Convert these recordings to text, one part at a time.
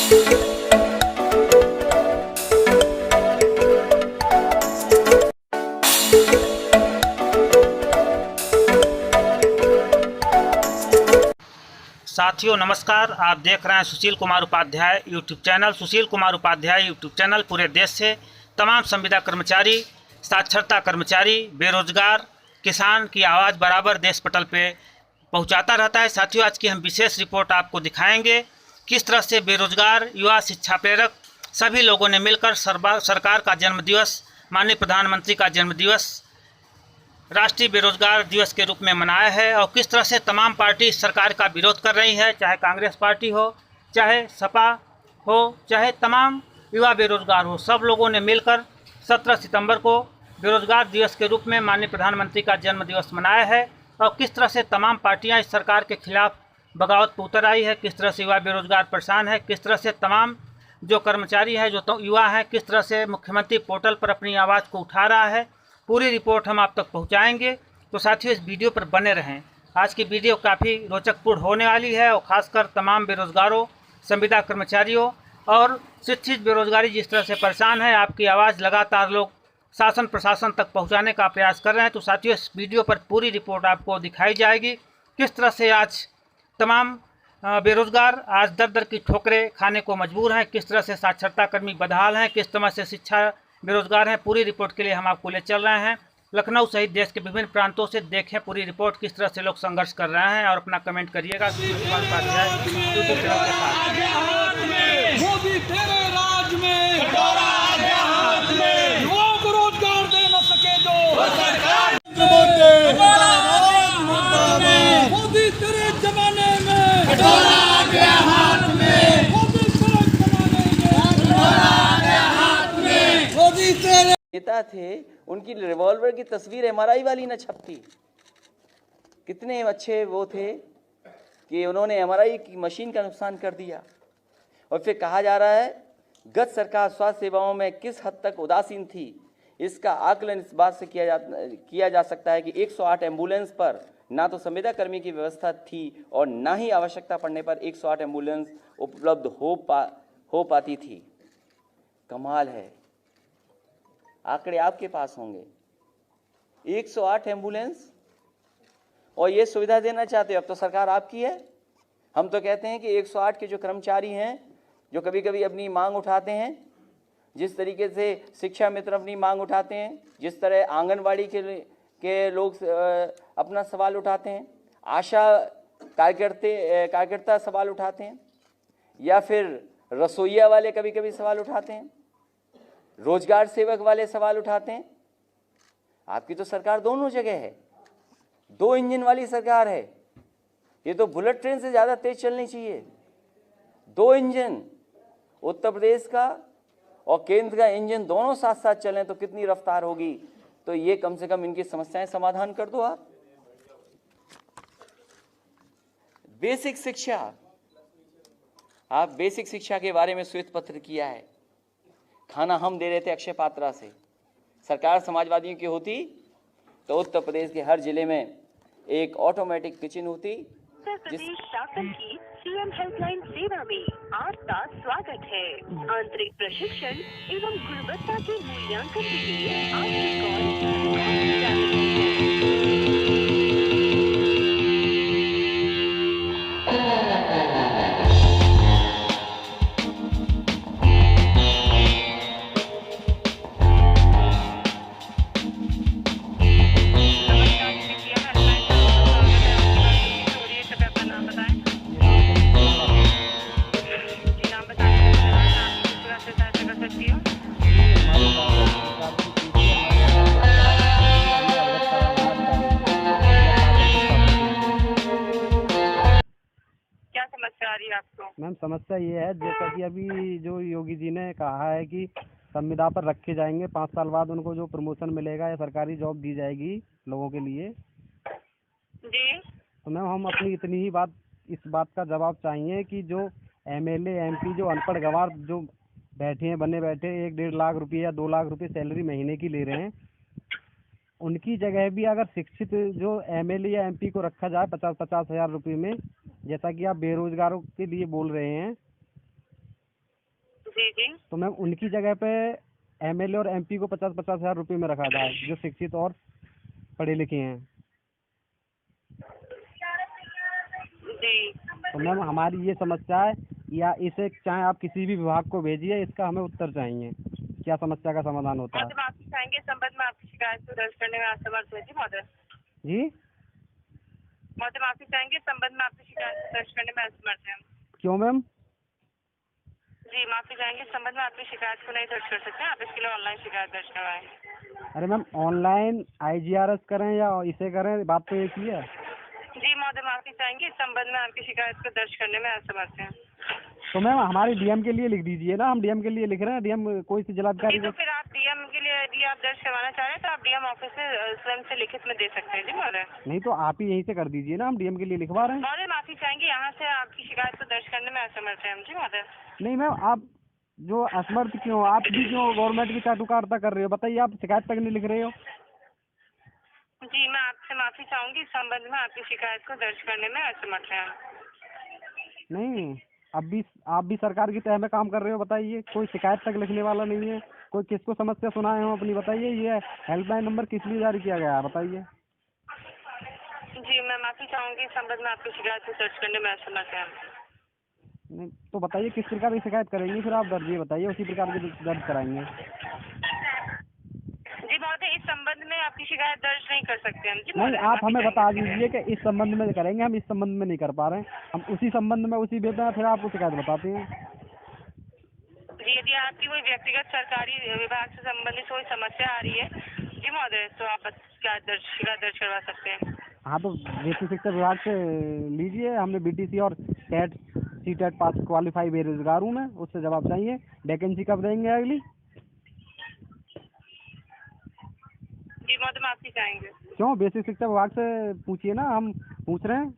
साथियों नमस्कार, आप देख रहे हैं Sushil Kumar Upadhyay YouTube channel. Sushil Kumar Upadhyay YouTube channel पूरे देश से तमाम संविदा कर्मचारी, साक्षरता कर्मचारी, बेरोजगार, किसान की आवाज़ बराबर देश पटल पे पहुंचाता रहता है। साथियों, आज की हम विशेष रिपोर्ट आपको दिखाएंगे किस तरह से बेरोजगार, युवा, शिक्षा प्रेरक सभी लोगों ने मिलकर सरकार का जन्मदिवस, माननीय प्रधानमंत्री का जन्मदिवस राष्ट्रीय बेरोजगार दिवस के रूप में मनाया है और किस तरह से तमाम पार्टी सरकार का विरोध कर रही है, चाहे कांग्रेस पार्टी हो, चाहे सपा हो, चाहे तमाम युवा बेरोजगार हो। सब लोगों ने मिलकर 17 सितंबर को बेरोजगार दिवस के रूप में माननीय प्रधानमंत्री का जन्म दिवस मनाया है और किस तरह से तमाम पार्टियां इस सरकार के खिलाफ बगावत पर उतर आई है, किस तरह से युवा बेरोजगार परेशान है, किस तरह से तमाम जो कर्मचारी हैं, जो युवा हैं, किस तरह से मुख्यमंत्री पोर्टल पर अपनी आवाज़ को उठा रहा है। पूरी रिपोर्ट हम आप तक पहुंचाएंगे, तो साथियों इस वीडियो पर बने रहें। आज की वीडियो काफ़ी रोचकपूर्ण होने वाली है और ख़ासकर तमाम बेरोजगारों, संविदा कर्मचारियों और शिक्षित बेरोजगारी जिस तरह से परेशान है, आपकी आवाज़ लगातार लोग शासन प्रशासन तक पहुंचाने का प्रयास कर रहे हैं। तो साथियों इस वीडियो पर पूरी रिपोर्ट आपको दिखाई जाएगी किस तरह से आज तमाम बेरोजगार आज दर दर की ठोकरें खाने को मजबूर हैं, किस तरह से साक्षरता कर्मी बदहाल हैं, किस तरह से शिक्षा बेरोजगार हैं। पूरी रिपोर्ट के लिए हम आपको ले चल रहे हैं लखनऊ सहित देश के विभिन्न प्रांतों से। देखें पूरी रिपोर्ट किस तरह से लोग संघर्ष कर रहे हैं और अपना कमेंट करिएगा यूट्यूब चैनल के नेता थे, उनकी रिवॉल्वर की तस्वीर एमआरआई वाली न छपती। कितने अच्छे वो थे कि उन्होंने एमआरआई की मशीन का नुकसान कर दिया। और फिर कहा जा रहा है गत सरकार स्वास्थ्य सेवाओं में किस हद तक उदासीन थी, इसका आकलन इस बात से किया जा सकता है कि 108 एम्बुलेंस पर ना तो संविदा कर्मी की व्यवस्था थी और ना ही आवश्यकता पड़ने पर 108 एम्बुलेंस उपलब्ध हो पाती थी। कमाल है, आंकड़े आपके पास होंगे। 108 एम्बुलेंस और ये सुविधा देना चाहते हो। अब तो सरकार आपकी है। हम तो कहते हैं कि 108 के जो कर्मचारी हैं, जो कभी कभी अपनी मांग उठाते हैं, जिस तरीके से शिक्षा मित्र अपनी मांग उठाते हैं, जिस तरह आंगनवाड़ी के लोग अपना सवाल उठाते हैं, आशा कार्यकर्ता सवाल उठाते हैं, या फिर रसोइया वाले कभी कभी सवाल उठाते हैं, रोजगार सेवक वाले सवाल उठाते हैं। आपकी तो सरकार दोनों जगह है, 2 इंजन वाली सरकार है। ये तो बुलेट ट्रेन से ज़्यादा तेज चलनी चाहिए। 2 इंजन, उत्तर प्रदेश का और केंद्र का इंजन दोनों साथ साथ चलें तो कितनी रफ्तार होगी। तो ये कम से कम इनकी समस्याएं समाधान कर दो आप। बेसिक शिक्षा, आप बेसिक शिक्षा के बारे में श्वेत पत्र किया है। खाना हम दे रहे थे अक्षय पात्रा से। सरकार समाजवादियों की होती तो उत्तर प्रदेश के हर जिले में एक ऑटोमेटिक किचन होती। उत्तर प्रदेश शासन की सीएम हेल्पलाइन सेवा में आपका स्वागत है। आंतरिक प्रशिक्षण एवं गुणवत्ता के मूल्यांकन के लिए आपकी कॉल उठाई जा रही है। मैम समस्या ये है, जैसा कि अभी जो योगी जी ने कहा है कि संविदा पर रखे जाएंगे, 5 साल बाद उनको जो प्रमोशन मिलेगा या सरकारी जॉब दी जाएगी लोगों के लिए जी। तो मैम हम अपनी इतनी ही इस बात का जवाब चाहिए कि जो एमएलए एमपी जो अनपढ़ गंवार जो बैठे हैं, बने बैठे 1-1.5 लाख रुपये या 2 लाख रुपये सैलरी महीने की ले रहे हैं, उनकी जगह भी अगर शिक्षित जो एमएलए या एमपी को रखा जाए 50-50 हज़ार रुपये में, जैसा कि आप बेरोजगारों के लिए बोल रहे हैं, जी जी। तो मैम उनकी जगह पे एमएलए और एमपी को 50-50 हजार रुपये में रखा जाए, जो शिक्षित और पढ़े लिखे हैं। जी तो मैम हमारी ये समस्या है, या इसे चाहे आप किसी भी विभाग को भेजिए, इसका हमें उत्तर चाहिए, क्या समस्या का समाधान होता है। महोदय माफी चाहेंगे, इस संबंध में आपकी शिकायत को दर्ज करने में असमर्थ हुए। जी महोदय। जी महोदय माफी चाहेंगे, इस संबंध में आपकी शिकायत को दर्ज करने में असमर्थ हैं। क्यों मैम? जी माफी चाहेंगे, इस संबंध में आपकी शिकायत को नहीं दर्ज कर सकते हैं, आप इसके लिए ऑनलाइन शिकायत दर्ज करवाएं। अरे मैम ऑनलाइन IGRS करें या इसे करें, बात तो एक ही है। जी महोदय माफी चाहेंगे, इस संबंध में आपकी शिकायत को दर्ज करने में असमर्थ हैं। तो मैम हमारे डीएम के लिए लिख दीजिए ना, हम डीएम के लिए लिख रहे हैं, डीएम कोई सी जी जिलाधिकारी तो को। फिर आप डीएम के लिए यदि आप दर्ज करवाना चाह रहे हैं तो आप डीएम ऑफिस से स्वयं से लिखित में दे सकते हैं। जी महोदय। नहीं तो आप ही यहीं से कर दीजिए ना, हम डीएम के लिए लिखवा रहे हैं। महोदय माफी चाहेंगे, यहाँ से आपकी शिकायत को दर्ज करने में असमर्थ हैं हम। जी महोदय। नहीं मैम, आप जो असमर्थ क्यों, आप भी क्यों गवर्नमेंट की चाटुकारिता कर रहे हो, बताइए, आप शिकायत तक नहीं लिख रहे हो। जी मैं आपसे माफी चाहूंगी, इस संबंध में आपकी शिकायत को दर्ज करने में असमर्थ हैं हम। नहीं, अब भी आप भी सरकार की तह में काम कर रहे हो, बताइए, कोई शिकायत तक लिखने वाला नहीं है, कोई किसको समस्या सुनाए हो अपनी, बताइए, ये हेल्पलाइन नंबर किस लिए जारी किया गया है, बताइए। जी मैं माफी चाहूंगी, इस संबंध में आपकी शिकायत को दर्ज करने में असमर्थ हैं हम। नहीं तो बताइए किस प्रकार की शिकायत करेंगे, फिर आप दर्ज ये बताइए, उसी प्रकार की दर्ज कराएंगे। जी महोदय, इस संबंध में आपकी शिकायत दर्ज नहीं कर सकते हम। जी नहीं, महोदय, आप माफी हमें चाहेंगे बता इसके लिए। दीजिए कि इस संबंध में करेंगे, हम इस संबंध में नहीं कर पा रहे हैं, हम उसी संबंध में उसी वेतन में फिर आपको शिकायत बताते हैं। जी यदि आपकी कोई व्यक्तिगत सरकारी विभाग से संबंधित कोई समस्या आ रही है जी महोदय, तो आप शिकायत दर्ज करवा सकते हैं। हाँ तो बेसिक शिक्षा विभाग से लीजिए, हमने BTC और टेट CTET पास क्वालिफाई बेरोजगार हूँ मैं, उससे जवाब चाहिए। वैकेंसी कब देंगे अगली? जी महोदय माफी चाहेंगे। क्यों, बेसिक शिक्षा विभाग से पूछिए ना, हम पूछ रहे हैं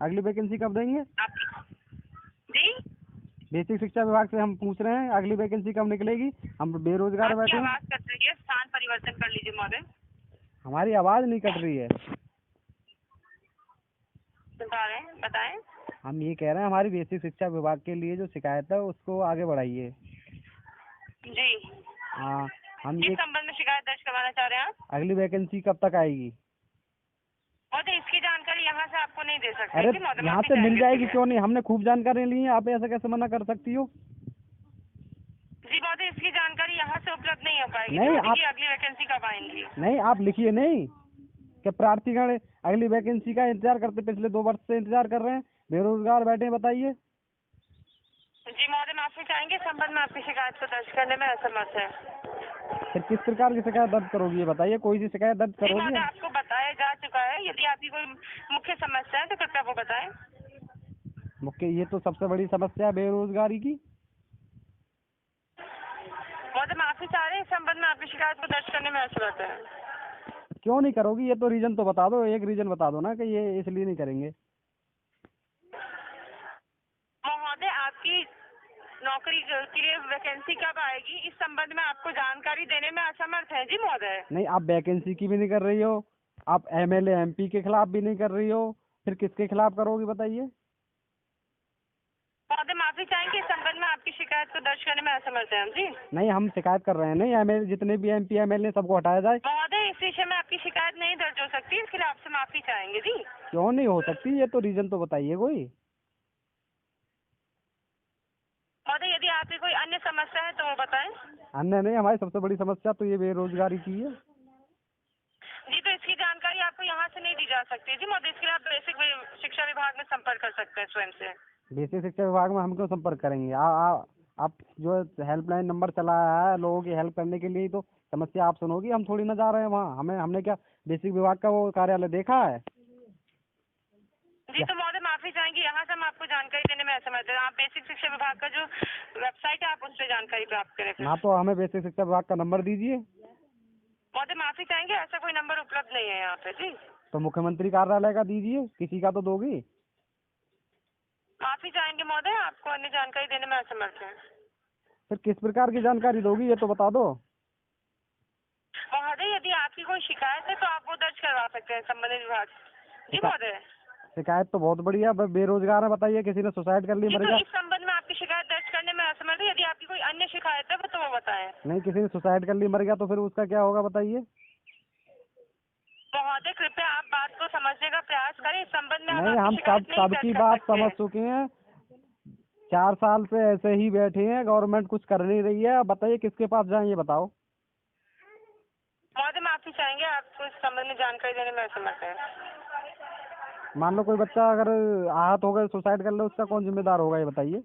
अगली वैकेंसी कब देंगे। आप जी बेसिक शिक्षा विभाग से हम पूछ रहे हैं अगली वैकेंसी कब निकलेगी, हम बेरोजगार आपकी बैठे हैं। आवाज कट रही है, स्थान परिवर्तन कर लीजिए महोदय। हमारी आवाज़ नहीं कट रही है, बता रहे हैं, बताएं। हम ये कह रहे हैं हमारी बेसिक शिक्षा विभाग के लिए जो शिकायत है उसको आगे बढ़ाइए। जी हाँ, हम किस ये संबंध में शिकायत दर्ज करवाना चाह रहे हैं आप? अगली वैकेंसी कब तक आएगी। महोदय इसकी जानकारी यहाँ से आपको नहीं दे सकते। अरे जी महोदय यहाँ माफी से मिल चाहेंगे जाएगी, इसके लिए। क्यों नहीं, हमने खूब जानकारी ली है, आप ऐसा कैसे मना कर सकती हो। जी महोदय इसकी जानकारी यहाँ से उपलब्ध नहीं हो पाएगी। नहीं, तो आप अगली वैकेंसी कब आएंगी? नहीं, आप लिखिए नहीं कि प्रार्थीगण अगली वैकेंसी का इंतजार करते, पिछले 2 वर्ष से इंतजार कर रहे हैं, बेरोजगार बैठे हैं, बताइए। जी महोदय माफी चाहेंगे, संबंध में आपकी शिकायत को दर्ज करने में असमर्थ है। फिर किस प्रकार की शिकायत दर्ज करोगी, ये बताइए, कोई सी शिकायत दर्ज जी करोगी। महोदय आपको बताया जा चुका है, यदि आपकी कोई मुख्य समस्या है तो कृपया वो बताएं। मुख्य, ये तो सबसे बड़ी समस्या है बेरोजगारी की। महोदय माफी चाह रहे हैं, इस संबंध में आपकी शिकायत को दर्ज करने में असमर्थ है। क्यों नहीं करोगी, ये तो रीजन तो बता दो, एक रीजन बता दो ना कि ये इसलिए नहीं करेंगे। महोदय आपकी नौकरी के लिए वैकेंसी कब आएगी, इस संबंध में आपको जानकारी देने में असमर्थ है। जी महोदय। नहीं, आप वैकेंसी की भी नहीं कर रही हो, आप MLA MP के खिलाफ भी नहीं कर रही हो, फिर किसके खिलाफ करोगी बताइए। महोदय माफी चाहेंगे, इस संबंध में आपकी शिकायत को दर्ज करने में असमर्थ है हम। जी नहीं, हम शिकायत कर रहे हैं, नहीं MLA जितने भी MP MLA सबको हटाया जाए। महोदय इस विषय में आपकी शिकायत नहीं दर्ज हो सकती, इसके लिए आपसे माफी चाहेंगे। जी क्यों नहीं हो सकती, ये तो रीजन तो बताइए कोई। महोदय यदि आपकी कोई अन्य समस्या है तो वो बताएं। अन्य नहीं, हमारी सबसे बड़ी समस्या तो ये बेरोजगारी की है। जी तो इसकी जानकारी आपको यहाँ से नहीं दी जा सकती। जी महोदय इसके लिए आप बेसिक शिक्षा विभाग में संपर्क कर सकते हैं स्वयं से। बेसिक शिक्षा विभाग में हम क्यों संपर्क करेंगे, आप जो हेल्पलाइन नंबर चलाया है लोगों की हेल्प करने के लिए ही तो समस्या आप सुनोगी, हम थोड़ी ना जा रहे हैं वहाँ, हमने क्या बेसिक विभाग का वो कार्यालय देखा है। जी तो महोदय माफी चाहेंगे, यहाँ से हम आपको जानकारी देने में असमर्थ है। आप बेसिक शिक्षा विभाग का जो वेबसाइट है आप उससे जानकारी प्राप्त करें। ना तो हमें बेसिक शिक्षा विभाग का नंबर दीजिए। महोदय माफी चाहेंगे, ऐसा कोई नंबर उपलब्ध नहीं है यहाँ पे। जी तो मुख्यमंत्री कार्यालय का दीजिए, किसी का तो दोगी। माफी चाहेंगे महोदय, आपको अन्य जानकारी देने में असमर्थ है। फिर किस प्रकार की जानकारी दोगी, ये तो बता दो। महोदय यदि आपकी कोई शिकायत है तो आप वो दर्ज करवा सकते हैं संबंधित विभाग। जी महोदय। शिकायत तो बहुत बढ़िया, बेरोजगार है, बताइए, किसी ने सुसाइड कर ली, जी मर तो गया। इस संबंध में आपकी शिकायत दर्ज करने में असमर्थ है, यदि आपकी कोई अन्य शिकायत है वो तो वो बताएं। नहीं, किसी ने सुसाइड कर ली, मर गया, तो फिर उसका क्या होगा बताइए। महोदय कृपया आप बात को समझने का प्रयास करें। इस संबंध में नहीं, हम सबकी बात समझ चुके हैं। 4 साल से ऐसे ही बैठे हैं, गवर्नमेंट कुछ कर नहीं रही है। अब बताइए किसके पास जाएं, ये बताओ। महोदय माफी चाहेंगे, आपको इस संबंध में जानकारी देने में असमर्थ है। मान लो कोई बच्चा अगर आहत हो गए, सुसाइड कर ले, उसका कौन जिम्मेदार होगा, ये बताइए।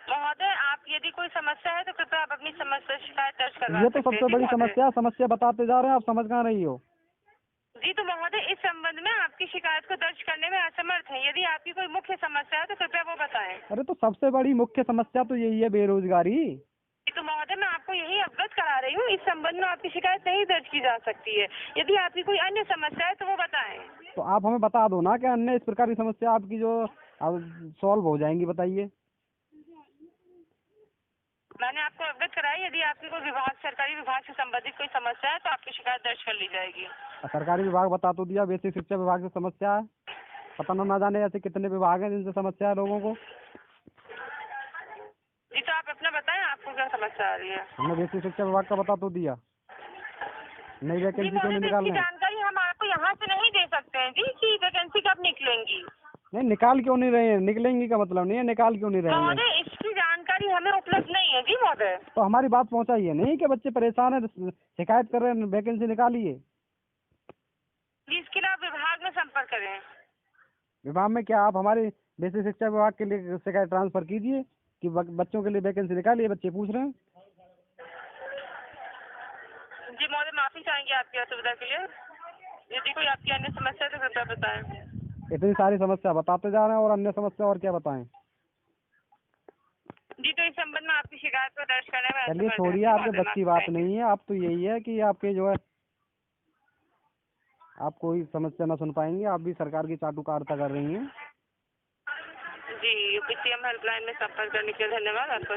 महोदय आप यदि कोई समस्या है तो कृपया आप अपनी समस्या शिकायत दर्ज करवा ये सकते तो हैं। सबसे बड़ी समस्या बताते जा रहे हैं, आप समझ कहाँ रही हो। जी तो महोदय इस संबंध में आपकी शिकायत को दर्ज करने में असमर्थ है। यदि आपकी कोई मुख्य समस्या है तो कृपया वो बताएं। अरे तो सबसे बड़ी मुख्य समस्या तो यही है, बेरोजगारी। तो महोदय मैं आपको यही अवगत करा रही हूँ, इस संबंध में आपकी शिकायत नहीं दर्ज की जा सकती है। यदि आपकी कोई अन्य समस्या है तो वो बताएं। तो आप हमें बता दो ना कि अन्य इस प्रकार की समस्या आपकी जो सॉल्व हो जाएंगी, बताइए। मैंने आपको अवगत कराई, यदि आपकी कोई सरकारी विभाग से संबंधित कोई समस्या है तो आपकी शिकायत दर्ज कर ली जाएगी। सरकारी विभाग बता तो दिया, बेसिक शिक्षा विभाग से समस्या है। पता ना जाने ऐसे कितने विभाग हैं जिनसे समस्या है लोगों को। जी तो आप अपना बताएं, आपको क्या समस्या आ रही है। हमने बेसिक शिक्षा विभाग का बता तो दिया, नई जी वैकेंसी क्यों नहीं महोदय, निकाल इसकी रहे हैं? जानकारी हम आपको यहाँ से नहीं दे सकते हैं जी कि वैकेंसी कब निकलेंगी। नहीं, निकाल क्यों नहीं रहे हैं? निकलेंगी का मतलब नहीं है, निकाल क्यों नहीं रहे हैं? महोदय इसकी जानकारी हमें उपलब्ध नहीं है जी महोदय। तो हमारी बात पहुंचाइए नहीं कि बच्चे परेशान है, शिकायत कर रहे हैं, वैकेंसी निकालिए। जी इसके लिए आप विभाग में संपर्क करें। विभाग में क्या, आप हमारे बेसिक शिक्षा विभाग के लिए शिकायत ट्रांसफर कीजिए कि बच्चों के लिए वैकेंसी निकालिए, बच्चे पूछ रहे हैं। जी महोदय माफी चाहेंगे आपकी असुविधा के लिए। यदि कोई आपकी अन्य समस्या है तो कृपया बताएं। इतनी सारी समस्या बताते जा रहे हैं और अन्य समस्या और क्या बताएं। जी तो इस संबंध में आपकी शिकायत को दर्ज करने में चलिए असमर्थ है। छोड़िए, जी, आपके महोदय, बस की माफी बात चाहेंगे। नहीं है। आप तो यही है कि आपके जो है आप कोई समस्या ना सुन पाएंगे, आप भी सरकार की चाटुकारिता कर रही हैं। जी यूपीसीएम हेल्पलाइन में संपर्क करने के लिए धन्यवाद आपका।